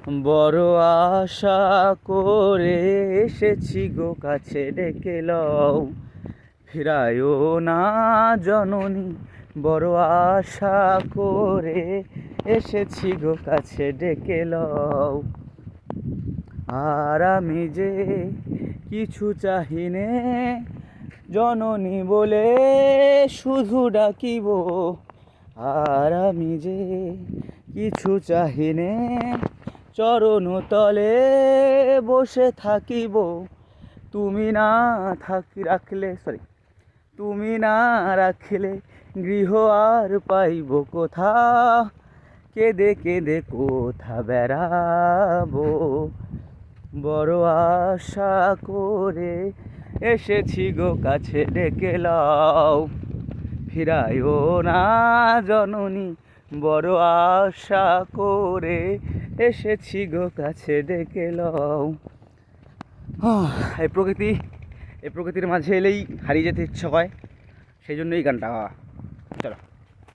বড় আশা করে এসেছি গো কাছে, ডেকে লও ফিরায়ও না জননী। বড় আশা করে এসেছি গো কাছে, ডেকে লও। আর আমি যে কিছু চাহিনে জননী বলে শুধু ডাকিব। আর আমি যে কিছু চাহিনে চরণ তলে বসে থাকিব। তুমি না তুমি না রাখলে গৃহ আর পাইব কোথা, কেঁদে কেঁদে কোথা বেড়াবো। বড় আশা করে এসেছি গো কাছে, ডেকে লও ফিরায়ও না জননী। বড় আশা করে এসেছি গো কাছে, ডেকে লও। এই প্রকৃতির মাঝে এলেই হারিয়ে যেতে ইচ্ছা হয়, সেই জন্য এই গানটা। চলো।